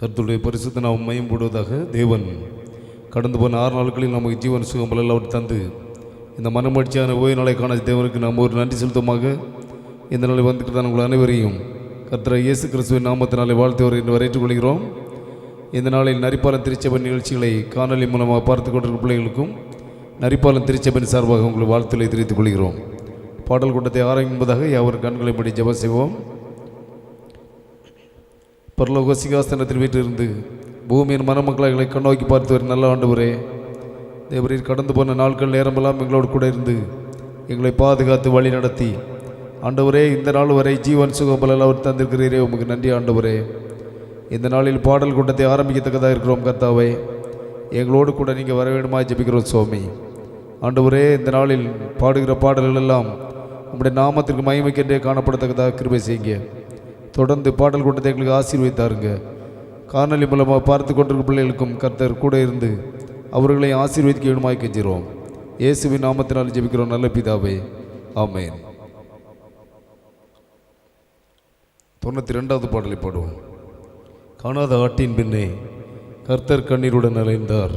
கர்த்தருடைய பரிசுத்த நாம் மையப்படுவதாக. தேவன் கடந்து போன 6 நாட்களில் நமக்கு ஜீவன் சுகம் பலர் தந்து இந்த மனமகிழ்ச்சியான ஓய்வு நாளை காண தேவனுக்கு நாம் ஒரு நன்றி செலுத்தமாக இந்த நாளை வந்துட்டு தான் உங்கள் அனைவரையும் கர்த்தர் இயேசு கிறிஸ்துவின் நாமத்தினாலே வாழ்த்து என்று வரவேற்றுக் கொள்கிறோம். இந்த நாளில் நரிப்பாலம் திருச்சபை நிகழ்ச்சிகளை காணொலி மூலமாக பார்த்து கொண்டிருக்கும் பிள்ளைகளுக்கும் நரிப்பாலம் திருச்சபையின் சார்பாக உங்கள் வாழ்த்துக்களை தெரிவித்துக் கொள்கிறோம். பாடல் கூட்டத்தை ஆரம்பிப்பதாக யாவர் கண்களை படி ஜெபம் செய்வோம். பரலோக சிங்காசனத்தில் வீட்டிலிருந்து பூமியின் மணமக்களை கண்ணோக்கி பார்த்து ஒரு நல்ல ஆண்டவரே, தேவரீர் கடந்து போன நாட்கள் நேரமெல்லாம் எங்களோடு கூட இருந்து எங்களை பாதுகாத்து வழி நடத்தி ஆண்டவரே இந்த நாள் வரை ஜீவன் சுகம் பல அவர் தந்திருக்கிறீரே, உமக்கு நன்றி ஆண்டவரே. இந்த நாளில் பாடல் கூட்டத்தை ஆரம்பிக்கத்தக்கதாக இருக்கிறோம். கர்த்தாவே, எங்களோடு கூட நீங்கள் வர வேண்டுமா ஜெபிக்கிறோம் சுவாமி. ஆண்டவரே, இந்த நாளில் பாடுகிற பாடல்கள் எல்லாம் உங்களுடைய நாமத்திற்கு மகிமைக்கென்றே காணப்படத்தக்கதாக கிருபை செய்யுங்க. தொடர்ந்து பாடல் கூட்டத்தை எங்களுக்கு ஆசீர்வதித்தாருங்க. காணொலி மூலமாக பார்த்து கொண்டிருக்கும் பிள்ளைகளுக்கும் கர்த்தர் கூட இருந்து அவர்களை ஆசீர்வதிக்க வேண்டுமாய் கெஞ்சிரோம். இயேசுவின் நாமத்தினால் ஜெபிக்கிறோம் நல்ல பிதாவே, ஆமென். 92வது பாடலை பாடுவோம். காணாத ஆட்டின் பின்னே கர்த்தர் கண்ணீருடன் அலைந்தார்.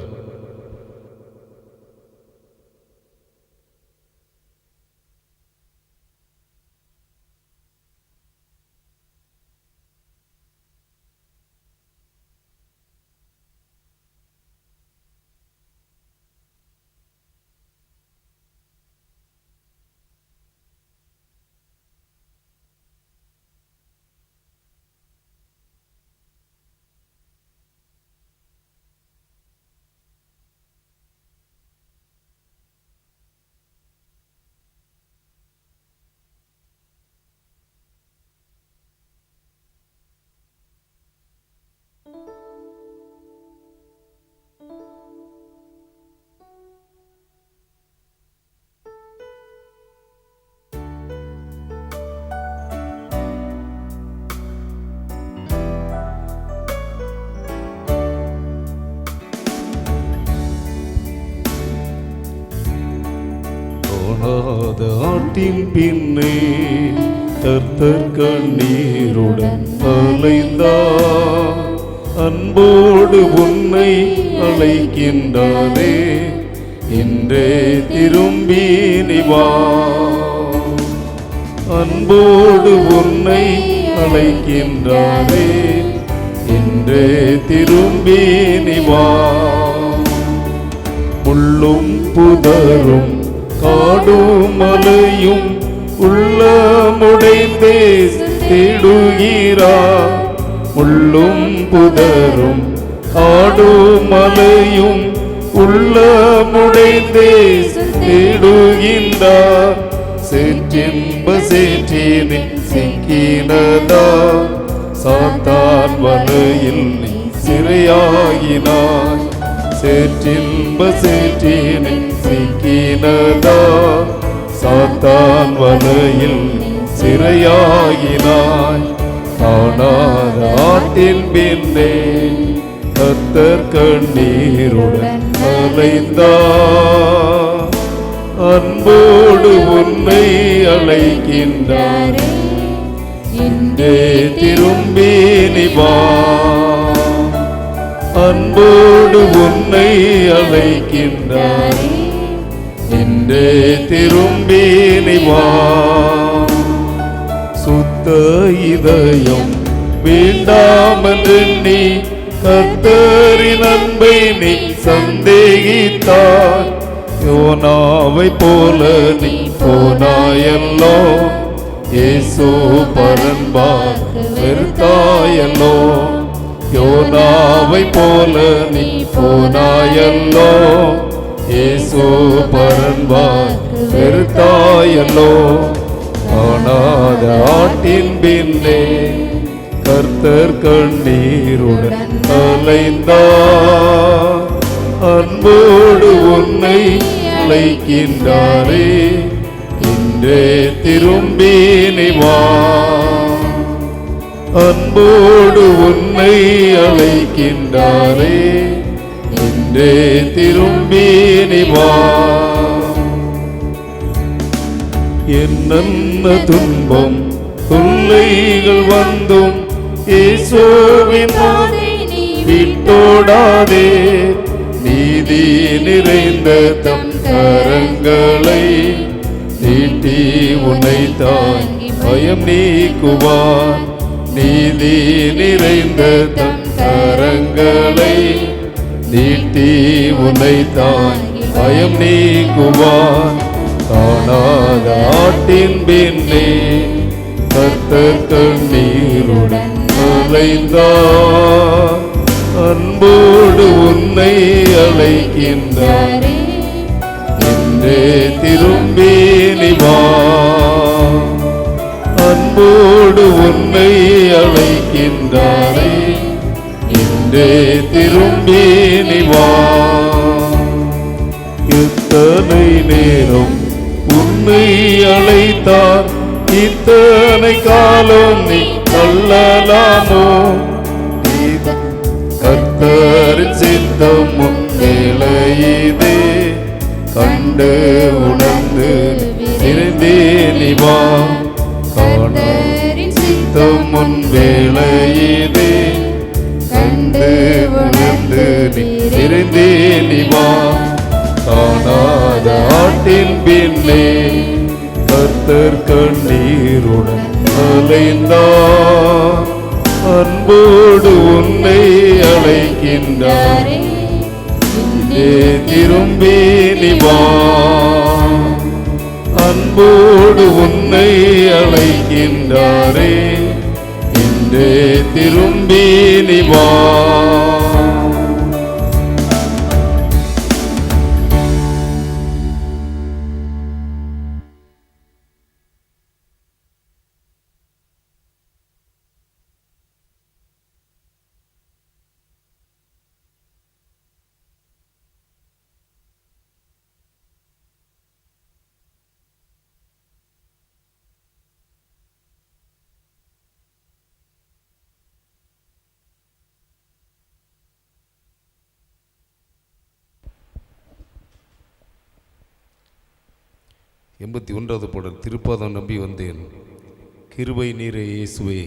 காணாத ஆட்டின் பின்னே கர்த்தர் கண்ணீருடன் அலைந்தார். அன்போடு உன்னை அழைக்கின்றாரே, இன்றே திரும்பி நீ வா. அன்போடு உன்னை அழைக்கின்றாரே, இன்றே திரும்பி நீ வா. முள்ளும் புதரும் காடும் மலையும் உள்ளமுடைந்தே தேடுகிறார். முள்ளும் புதரும் காடும் மலையும் உள்ளமுடைந்தே தேடுகின்றார். சேற்றின்ப சேற்றினை சிக்கினதா, சாத்தான் வலையில் நீ சிறையாகினாய். சேற்றின்ப சேற்றினை சிக்கினதா, சாத்தான் வலையில் சிறையாகினாய். காணாத ஆட்டின் பின்னே கர்த்தர் கண்ணீருடன் அலைந்தார். அன்போடு உன்னை அழைக்கின்றாரே, இன்றே திரும்பி நீ வா. அன்போடு உன்னை அழைக்கின்றாரே, இன்றே திரும்பி நீ வா. சுத்த இதயம் வேண்டாமல் எண்ணி கர்த்தரின் அன்பை நீ சந்தேகித்தாய். யோனாவை போல நீ போனாயல்லோ, இயேசு பரன்பார் வெறுத்தாயல்லோ. யோனாவை போல நீ போனாயல்லோ, இயேசு பரன்பார் வெறுத்தாயல்லோ. காணாத ஆட்டின் பின்னே கர்த்தர் கண்ணீருடன் அலைந்தார். அன்போடு உன்னை அழைக்கின்றாரே, இன்றே திரும்பி நீ வா. அன்போடு உன்னை அழைக்கின்றாரே, இன்றே திரும்பி நீ வா. என்னென்ன துன்பம் தொல்லைகள் வந்தும் இயேசுவின் பாதை நீ விட்டோடாதே. நீதி நிறைந்த தம் கரங்களை நீட்டி உன்னை தாங்கி பயம் நீக்குவார். நீதி நிறைந்த தம் கரங்களை நீட்டி உன்னை தாங்கி பயம் நீக்குவார். காணாத ஆட்டின் பின்னே கர்த்தர் கண்ணீருடன் அலைந்தார். அன்போடு உன்னை அழைக்கின்றார். இன்றே திரும்பி நீ வா. அன்போடு உன்னை அழைக்கின்றாரே. இன்றே திரும்பி நீ வா. இத்தனை நேரம் உன்னை அழைத்தார். இத்தனை காலம் நீ தள்ளலாமோ? கர்த்தரின் சித்தம் உன் வேலையிதே. கண்டு உணர்ந்து விரைந்தே நீ வா. கர்த்தரின் சித்தம் உன் வேலையிதே. கண்டு உணர்ந்து விரைந்தே நீ வா. காணாத ஆட்டின் பின்னே கர்த்தர் கண்ணீருடன் அலைந்தார். அன்போடு உன்னை அழைக்கின்றார். இன்றே திரும்பி நீ வா. அன்போடு உன்னை அழைக்கின்றாரே. இன்றே திரும்பி நீ வா. எண்பத்தி ஒன்றாவது பாடல். திருப்பாதம் நம்பி வந்தேன், கிருபை நீரே இயேசுவே.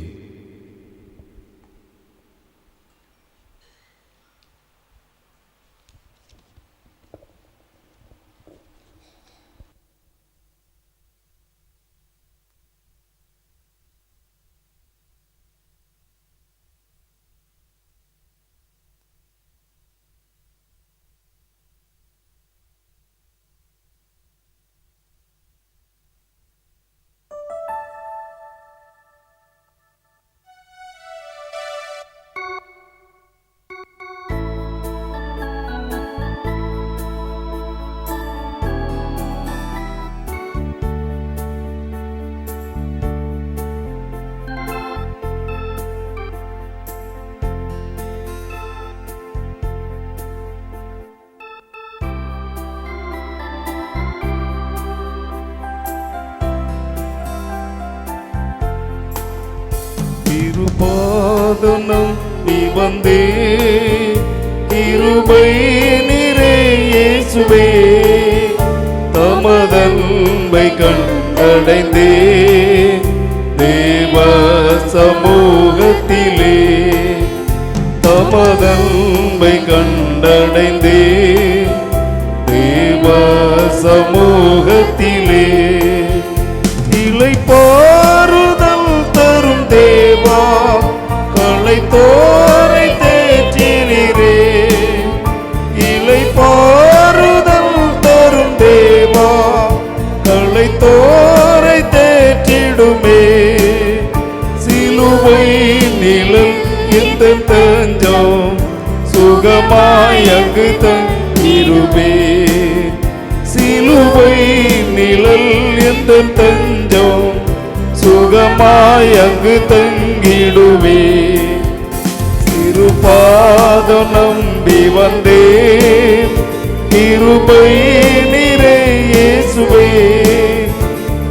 திருப்பாதனம் நீ வந்தே, கிருபை நீரே இயேசுவே. தமதன்பை கண்டடைந்தே தேவ சமூகத்திலே. தமதன்பை கண்டடைந்தே தேவ சமூகத்திலே. இளைப்பாறுதல் தரும் தேவா, களைத்தோரை தேற்றினீரே. இளைப்பாறுதல் தரும் தேவா, களைத்தோரை தேற்றிடுமே. சிலுவை நிழல் இந்த தஞ்சம், சுகமாய் அங்கு தங்கிருமே. சிலுவை நிழல் எந்த தஞ்சம், சுகமாய் அங்கு தங்கிடுவே. திருப்பாதம் நம்பி வந்தேன், கிருபை நீரே இயேசுவே.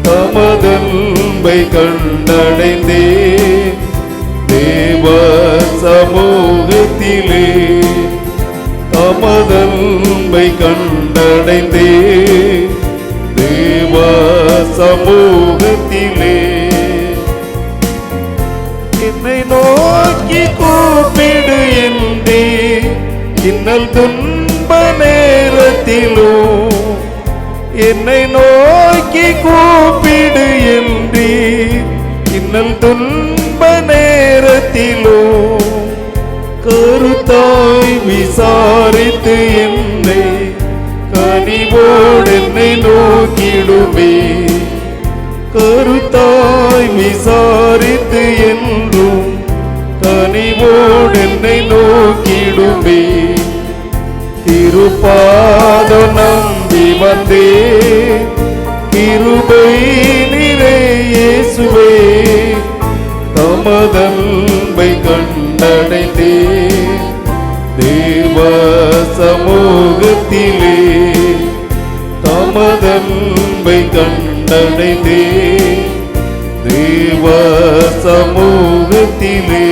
தமதன்பை கண்டடைந்தே தேவ சமூகத்திலே. தமதன்பை கண்டடைந்தே தேவ சமூகத்திலே. என்னை நோக்கி கூப்பிடு என்றே இன்னல் துன்ப நேரத்திலும் என்னை நோக்கி கூப்பிடு என்றீர். இன்னல் துன்ப நேரத்திலும் கருத்தாய் விசாரித்து என்னை கனிவோடு என்னை நோக்கிடுமே. கருத்தாய் விசாரித்து என்றும் கனிவோடு என்னை நோக்கிடுமே. திருப்பாதம் நம்பி வந்தே கிருபை நிறை இயேசுவே. தமதன்பை கண்டடைந்தே தேவ சமூகத்திலே. தமதன்பை கண்டடைந்தே தேவ சமூகத்திலே.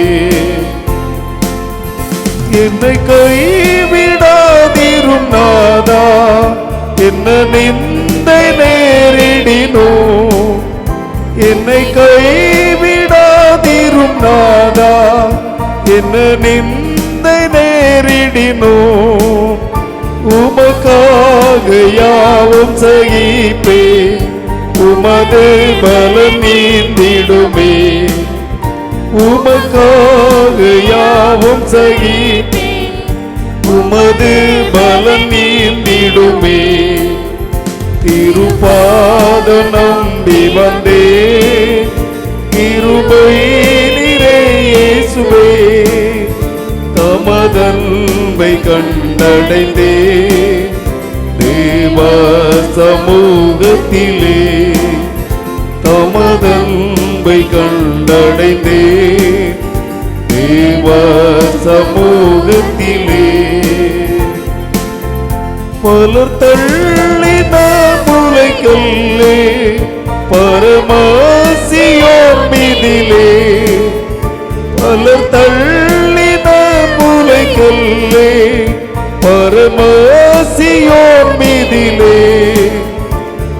என்னை கைவிடாதிரும் நாதா, என்ன நிந்தை நேரிடினோ. என்னை கைவிடாதிரும் நாதா, என்ன நிந்தை நேரிடினோ. உமக்காக யாவும் சகிப்பே, உமது பலம் நீந்திடுமே. உமக்காக யாவும் சகிப்பே, உமது பலம் நீந்திடுமே. திருப்பாதம் நம்பி வந்தே கிருபை நிறை இயேசுவே. தமதன்பை கண்டடைந்தே தேவ சமூகத்திலே. தமதன்பை கண்டடைந்தே தேவ சமூகத்திலே. பலர் தள்ளின முளைக்கல்லே, பரமசியோன் மீதிலே. பலர் தள்ளின முளைக்கல்லே, பரமசியோன் மீதிலே.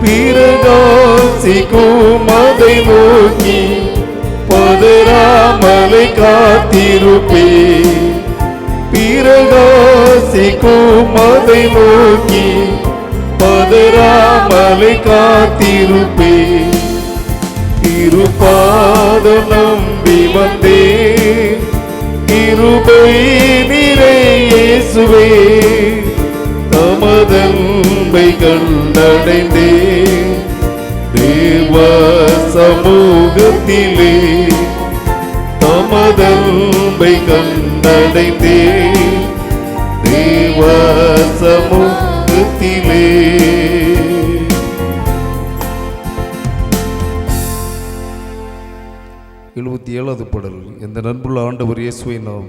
பிரகாசிக்கும் அதை நோக்கி பதறாமலை காத்திருப்பே. பிரகாசிக்கும் அதை நோக்கி பதறாமலை காத்திருப்பே. திருப்பாதம் நம்பி வந்தே கிருபை நிறை இயேசுவே. தமதன்பை கண்டடைந்தே தேவ சமூகத்திலே. தமதன்பை கண்டடைந்தே தேவ சமூகத்திலே. 77வது பாடல். இந்த நண்புள்ள ஆண்டவர் இயேசுவை நாம்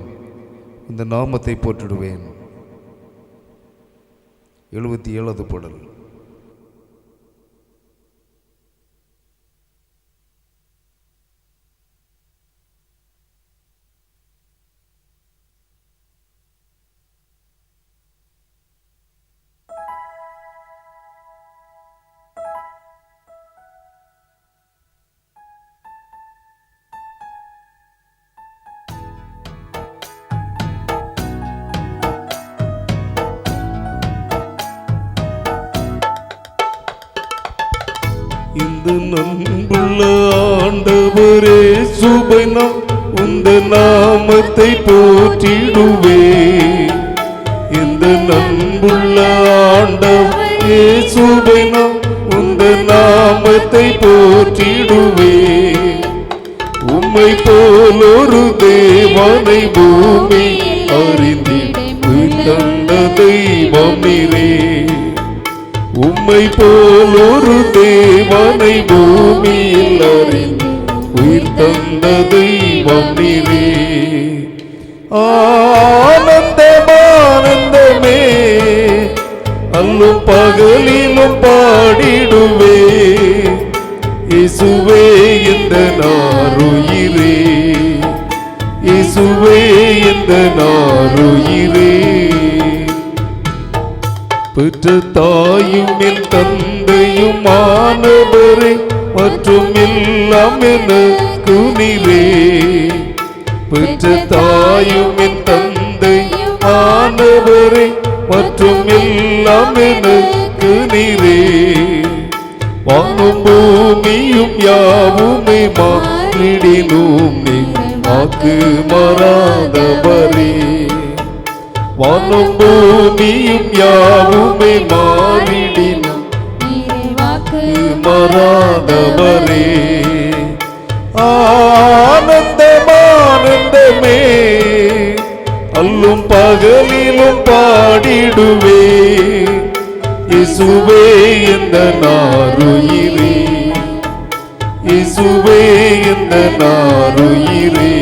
இந்த நாமத்தை போற்றிடுவேன். 77வது பாடல். இந்த நண்புள்ள ஆண்டவரே சுபை நாம் உந்த நாமத்தை போற்றிடுவே. இந்த நண்புள்ள ஆண்டவரே சுபை நாம் உந்த நாமத்தை போற்றிடுவே. உம்மை போல் ஒரு தேவனை பூமி அறிந்திட தெய்வம் நீரே. உம்மை போல் ஒரு தேவனை பூமியில் அறிந்து உயிர் தந்த தெய்வம் நீரே. ஆனந்தமானந்தமே அல்லும் பகலிலும் பாடிடுவே. இயேசுவே இந்த நாருயிரே, இயேசுவே இந்த நாருயிரே. பெற்ற தாயும் என் தந்தையும் ஆனவரே மற்றும் எல்லாம் எனக்கு நீரே. பெற்ற தாயும் என் தந்தை ஆனவரே வரும் எல்லாம் எனக்கு நீரே. வானும் பூமியும் யாவுமே மாறிடினும் நீர் வாக்கு மாறாதவரே. வானும் பூமியும் யாவுமே மாறிடினும் நீர் வாக்கு மாறாதவரே. ஆனந்தமானந்தமே அல்லும் பகலிலும் பாடிடுவே. இயேசுவே எந்த நாருயிரே, இயேசுவே எந்த நாருயிரே.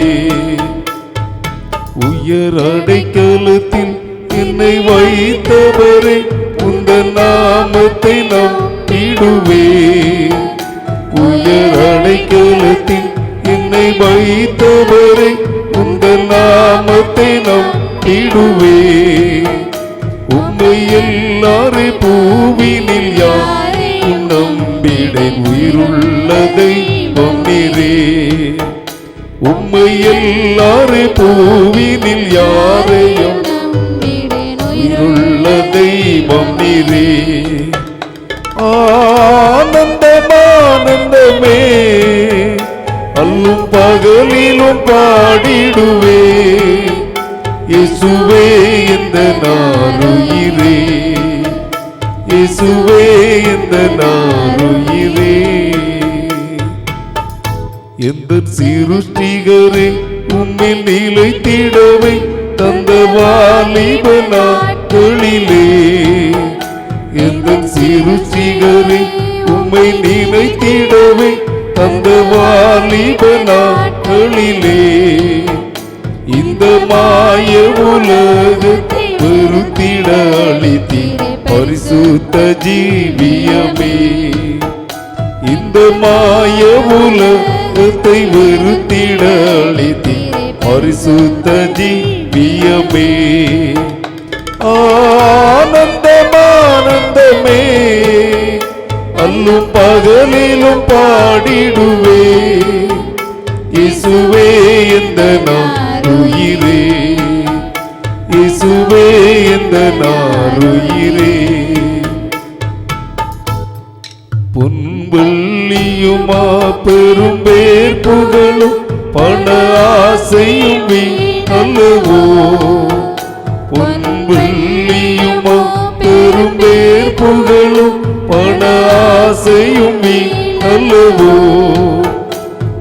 உயர் அடைக்கலத்தில் என்னை வைத்தவரே, உந்தன் நாமத்தை நம்பிடுவே. உயர் அடைக்கலத்தில் என்னை வைத்தவரே, உந்தன் நாமத்தை நம்பிடுவே. உம்மை எல்லாரை பூவினில் யாரும் நம்பிடேன், உயிருள்ள தெய்வம் நீரே. உம்மை எல்லாரை பூவினில் யாரையும் நம்பிடேன், உயிருள்ள தெய்வம் நீரே. ஆனந்தமானந்தமே அல்லும் பகலிலும் பாடிடுவே. இயேசுவே இந்த நாருயிரே, இயேசுவே இந்த நாருயிரே. எந்த சிருஷ்டிகரே உம்மில் நிலைத்திடவே தந்த வாலிப நாட்களிலே. எந்த சிருஷ்டிகரே உம்மை நிலைத்திடவே தந்த வாலிப நாட்களிலே. இந்த மாய உலகத்தை வெறுத்திட அளித்தீர் பரிசுத்த ஜீவியமே. இந்த மாய உலகத்தை வெறுத்திட அளித்தீர் பரிசுத்த ஜீவியமே. ஆனந்தமானந்தமே அல்லும் பகலிலும் பாடிடுவே. இயேசுவே எந்த நாருயிரே, இயேசுவே எந்த நாருயிரே. பொன்வெள்ளியுமா பெரும் பேர் புகழும் பண ஆசையும் வீணல்லவோ. பொன்வெள்ளியுமா பெரும் பேர் புகழும் பண ஆசையும் வீணல்லவோ.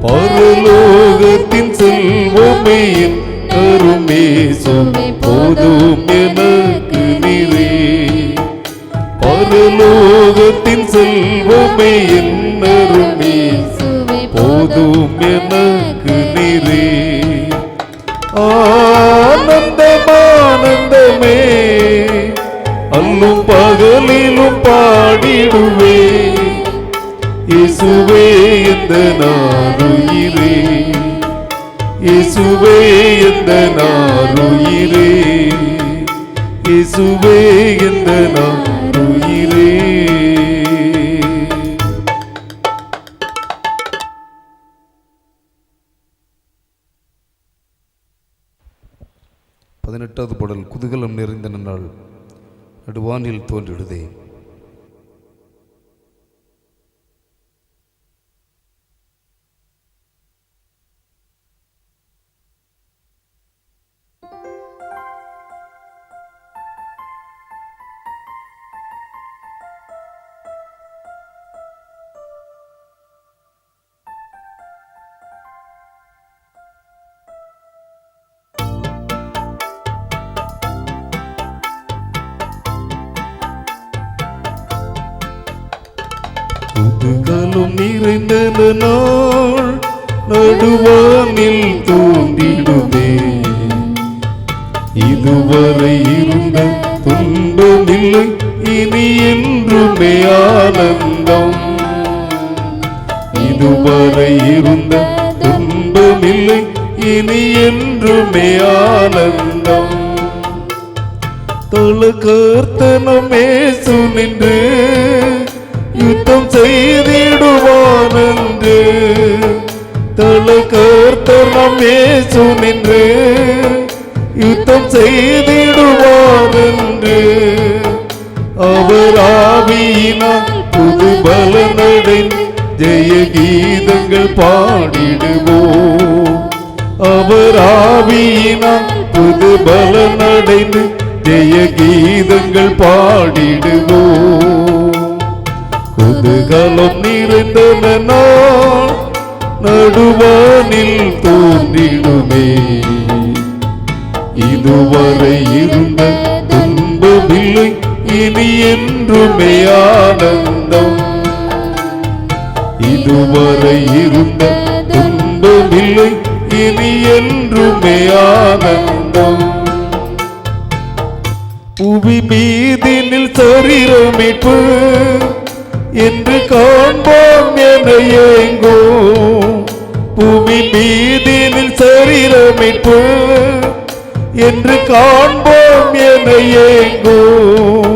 பரலோகத்தின் செல்வமே கருமே சுமை போதும் எனக்கு நீரே. பரலோகத்தின் செல்வமே என்னருமே போதும் எனக்கு நீரே. ஆனந்தமானந்தமே அல்லும் பகலிலும் பாடிடுவே. இயேசுவே எந்த நாருயிரே, இயேசுவே எந்த நாருயிரே, இயேசுவே எந்த நாருயிரே. 18வது பாடல். குதூகலம் நிறைந்த நாள் நடுவானில் தோன்றிடுதே. குதூகலம் நிறைந்த நாள் நடுவானில் தோன்றிடுதே. இதுவரை இருந்த துன்பமில்லை, இனி என்றுமே ஆனந்தம். இதுவரை இருந்த துன்பமில்லை, இனி என்றுமே ஆனந்தம். தொழ கர்த்தனம் இயேசு நின்று யுத்தம் செய்திடுவான் என்று. தொழ கர்த்தனம் இயேசு நின்று யுத்தம் செய்திடுவான் என்று. அவர் ஆவியினால் புது பலனடைந்து ஜெய கீதங்கள் பாடிடுவோம். அவர் ஆவியினால் புது பலனடைந்து ஜெய கீதங்கள் பாடிடுவோம். குதூகலம் நிறைந்தன நாள் நடுவானில் தோன்றிடுமே. இதுவரை இருந்த துன்பமில்லை, இனி என்றுமே ஆனந்தம். இதுவரை இருந்த துன்பமில்லை, இனி என்றுமே ஆனந்தம். புவி மீதினில் சரீரமிப்பு என்று காண்போம் என ஏங்கோம். புவி மீதினில் சரீரமிப்பு என்று காண்போம் என ஏங்கோம்.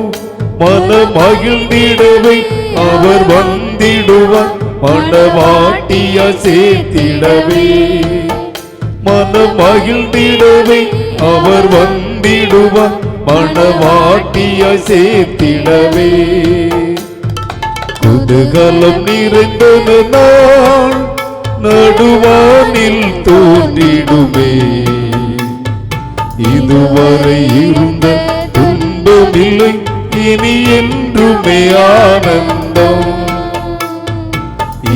மனம் மகிழ்ந்திடவே அவர் வந்திடுவார், மணவாட்டியா சேர்த்திடவே. மனம் மகிழ்ந்திடவே அவர் வந்திடுவார், மணவாட்டியா சேர்த்திடவே. குதூகலம் நிறைந்தன நாள் நடுவானில் தோன்றிடுமே. இதுவரை இருந்த துன்பமில்லை, இனி என்றுமே ஆனந்தம்.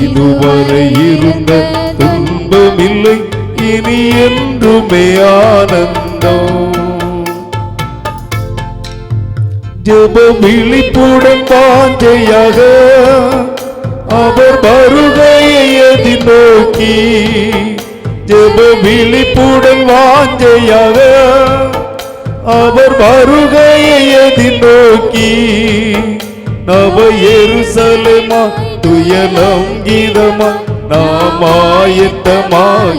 இதுவரை இருந்த துன்பமில்லை, இனி என்றுமே ஆனந்தம். ஜெப விழிப்புடன் வாஞ்சையாக அவர் வருகையை எதிர்நோக்கி. ஜெப விழிப்புடன் வாஞ்சையாக அவர் வருகையை எதிர்நோக்கி. நவ எருசலேமா துயரம் கீதமா நாம் ஆயத்தமாகிடுவோம்.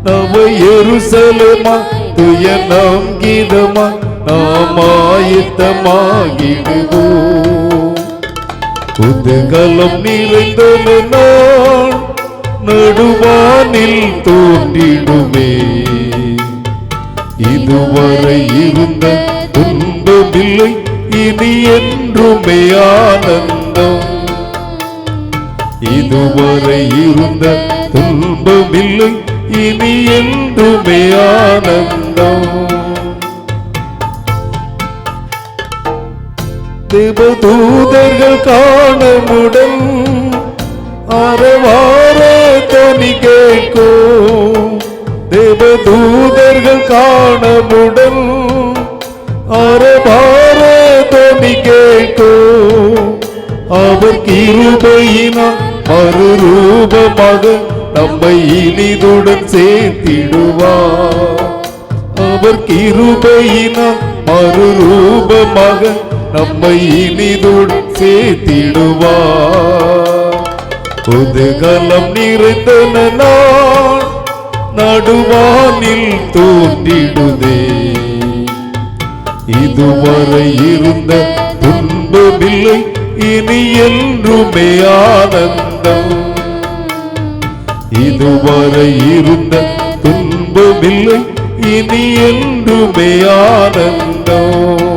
நவ எருசலேமா துயரம் கீதமா நாம் ஆயத்தமாகிடுவோம். குதூகலம் நிறைந்தன நாள் நடுவானில் தோன்றிடுமே. இதுவரை இருந்த துன்பமில்லை, இனி என்றுமே ஆனந்தம். இதுவரை இருந்த துன்பமில்லை, இனி என்றுமே ஆனந்தம். தேவதூதர்கள் காணமுடன் அரவார தொனி கேட்கும். தேவதூதர்கள் காணமுடன் அரவார தொனி கேட்கும். அவர் கிருபையினால் மறுரூபமாக நம்மை இனிதுடன் சேர்த்திடுவார். அவர் கிருபையினால் மறுரூபமாக நம்மை இனிதுடன் சேர்த்திடுவார். குதூகலம் நிறைந்தன நாள் நடுவானில் தோன்றிடுதே. இதுவரை இருந்த துன்பமில்லை, இனி என்றுமே ஆனந்தம். இதுவரை இருந்த துன்பமில்லை, இனி என்றுமே ஆனந்தம்.